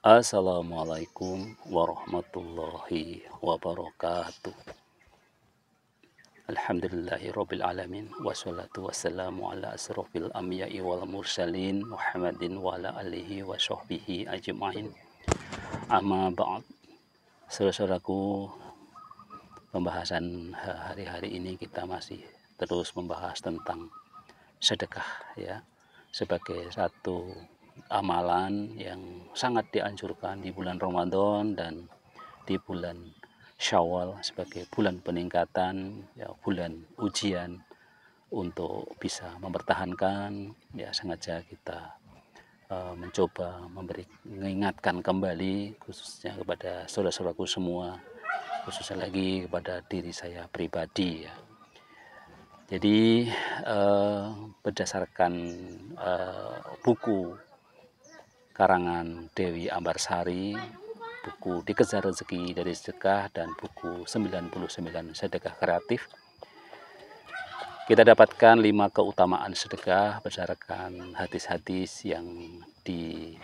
Assalamualaikum warahmatullahi wabarakatuh. Alhamdulillahirabbil alamin wassalatu wassalamu ala asrofil anbiya'i wal mursalin Muhammadin wa ala alihi wa sahbihi ajmain. Amma ba'd. Saudaraku, pembahasan hari-hari ini kita masih terus membahas tentang sedekah ya, sebagai satu amalan yang sangat dianjurkan di bulan Ramadan dan di bulan Syawal sebagai bulan peningkatan ya, bulan ujian untuk bisa mempertahankan ya. Sengaja kita mencoba mengingatkan kembali khususnya kepada saudara-saudaraku semua, khususnya lagi kepada diri saya pribadi ya. Jadi berdasarkan buku karangan Dewi Ambarsari, buku Dikejar Rezeki dari Sedekah, dan buku 99 Sedekah Kreatif, kita dapatkan 5 keutamaan sedekah berdasarkan hadis-hadis yang dikutipnya.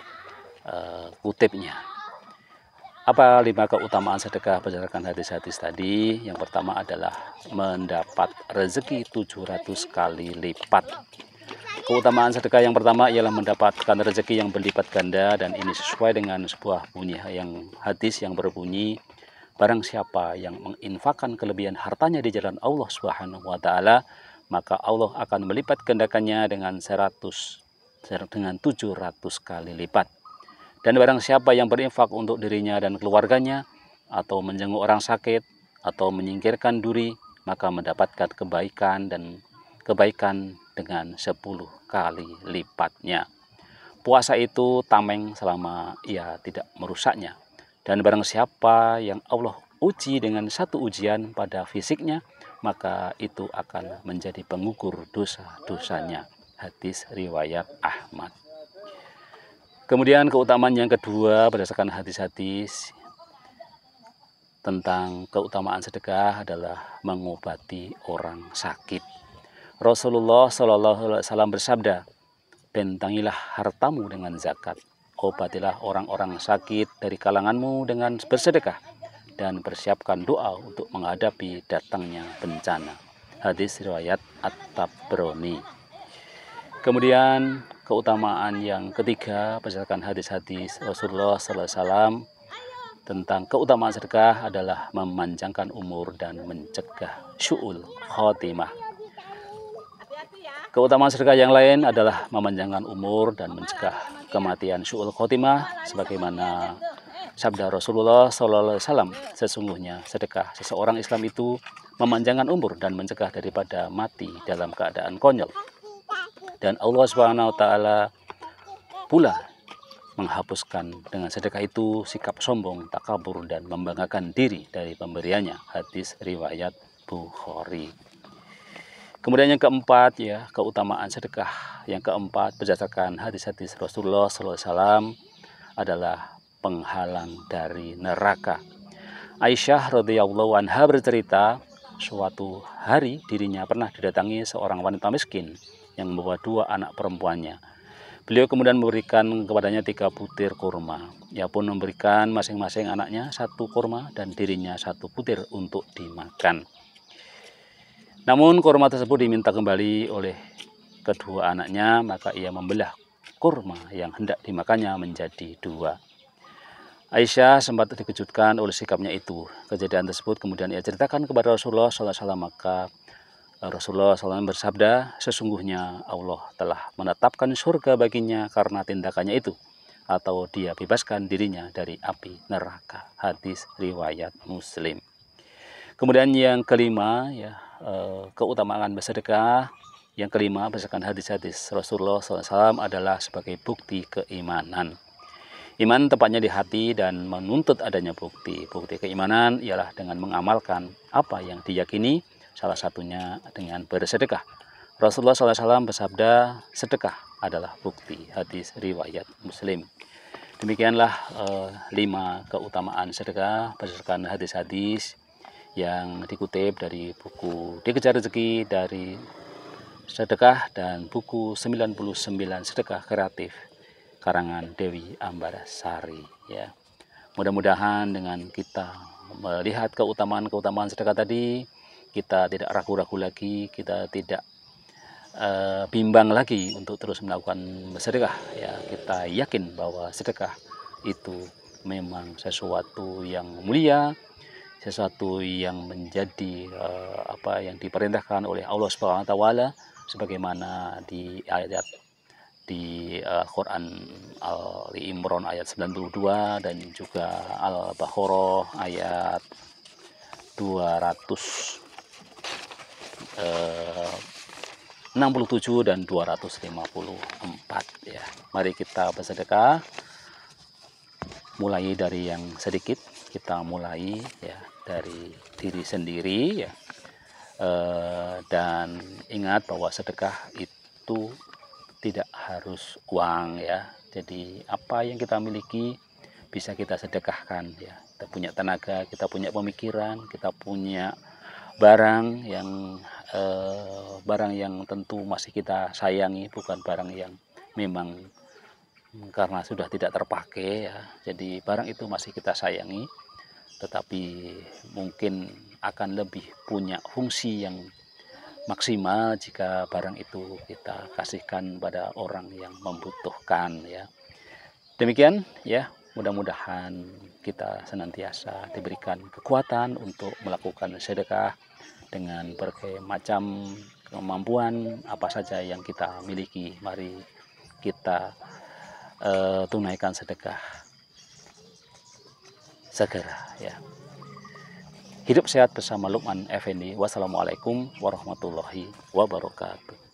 Apa 5 keutamaan sedekah berdasarkan hadis-hadis tadi? Yang pertama adalah mendapat rezeki 700 kali lipat. Keutamaan sedekah yang pertama ialah mendapatkan rezeki yang berlipat ganda, dan ini sesuai dengan sebuah bunyi yang hadis yang berbunyi, barang siapa yang menginfakkan kelebihan hartanya di jalan Allah Subhanahu wa taala, maka Allah akan melipat gandakannya dengan 700 kali lipat. Dan barang siapa yang berinfak untuk dirinya dan keluarganya, atau menjenguk orang sakit, atau menyingkirkan duri, maka mendapatkan kebaikan dengan 10 kali lipatnya. Puasa itu tameng selama ia tidak merusaknya. Dan barang siapa yang Allah uji dengan satu ujian pada fisiknya, maka itu akan menjadi pengukur dosa-dosanya. Hadis riwayat Ahmad. Kemudian keutamaan yang kedua berdasarkan hadis-hadis tentang keutamaan sedekah adalah mengobati orang sakit. Rasulullah Shallallahu Alaihi Wasallam bersabda, bentangilah hartamu dengan zakat, obatilah orang-orang sakit dari kalanganmu dengan bersedekah, dan persiapkan doa untuk menghadapi datangnya bencana. Hadis riwayat At-Tabrani. Kemudian keutamaan yang ketiga berdasarkan hadis-hadis Rasulullah Sallallahu Alaihi Wasallam tentang keutamaan sedekah adalah memanjangkan umur dan mencegah syu'ul khotimah. Keutamaan sedekah yang lain adalah memanjangkan umur dan mencegah kematian syu'ul khotimah, sebagaimana sabda Rasulullah Sallallahu Alaihi Wasallam, sesungguhnya sedekah seseorang Islam itu memanjangkan umur dan mencegah daripada mati dalam keadaan konyol. Dan Allah Subhanahu wa taala pula menghapuskan dengan sedekah itu sikap sombong, takabur, dan membanggakan diri dari pemberiannya. Hadis riwayat Bukhari. Kemudian yang keempat ya, keutamaan sedekah yang keempat berdasarkan hadis-hadis Rasulullah SAW adalah penghalang dari neraka. Aisyah radhiyallahu anha bercerita, suatu hari dirinya pernah didatangi seorang wanita miskin yang membawa 2 anak perempuannya. Beliau kemudian memberikan kepadanya 3 butir kurma. Ia pun memberikan masing-masing anaknya 1 kurma dan dirinya 1 butir untuk dimakan. Namun kurma tersebut diminta kembali oleh kedua anaknya, maka ia membelah kurma yang hendak dimakannya menjadi 2. Aisyah sempat dikejutkan oleh sikapnya itu. Kejadian tersebut kemudian ia ceritakan kepada Rasulullah SAW, maka Rasulullah SAW bersabda, sesungguhnya Allah telah menetapkan surga baginya karena tindakannya itu, atau dia bebaskan dirinya dari api neraka. Hadis riwayat Muslim. Kemudian yang kelima ya, keutamaan bersedekah yang kelima berdasarkan hadis-hadis Rasulullah SAW adalah sebagai bukti keimanan. Iman tepatnya di hati dan menuntut adanya bukti. Bukti keimanan ialah dengan mengamalkan apa yang diyakini, salah satunya dengan bersedekah. Rasulullah SAW bersabda, sedekah adalah bukti. Hadis riwayat Muslim. Demikianlah 5 keutamaan sedekah berdasarkan hadis-hadis yang dikutip dari buku Dikejar Rezeki dari Sedekah dan buku 99 Sedekah Kreatif karangan Dewi Ambarasari ya. Mudah-mudahan dengan kita melihat keutamaan-keutamaan sedekah tadi, kita tidak ragu-ragu lagi, kita tidak bimbang lagi untuk terus melakukan sedekah ya. Kita yakin bahwa sedekah itu memang sesuatu yang mulia, sesuatu yang menjadi apa yang diperintahkan oleh Allah Subhanahu wa taala sebagaimana di ayat di Quran Ali Imran ayat 92 dan juga Al-Baqarah ayat 267 dan 254 ya. Mari kita bersedekah, mulai dari yang sedikit, kita mulai ya dari diri sendiri ya. Dan ingat bahwa sedekah itu tidak harus uang ya. Jadi apa yang kita miliki bisa kita sedekahkan ya. Kita punya tenaga, kita punya pemikiran, kita punya barang yang tentu masih kita sayangi, bukan barang yang memang karena sudah tidak terpakai ya. Jadi barang itu masih kita sayangi, tetapi mungkin akan lebih punya fungsi yang maksimal jika barang itu kita kasihkan pada orang yang membutuhkan ya. Demikian ya, mudah-mudahan kita senantiasa diberikan kekuatan untuk melakukan sedekah dengan berbagai macam kemampuan apa saja yang kita miliki. Mari kita tunaikan sedekah segera ya. Hidup sehat bersama Lukman Effendi. Wassalamualaikum warahmatullahi wabarakatuh.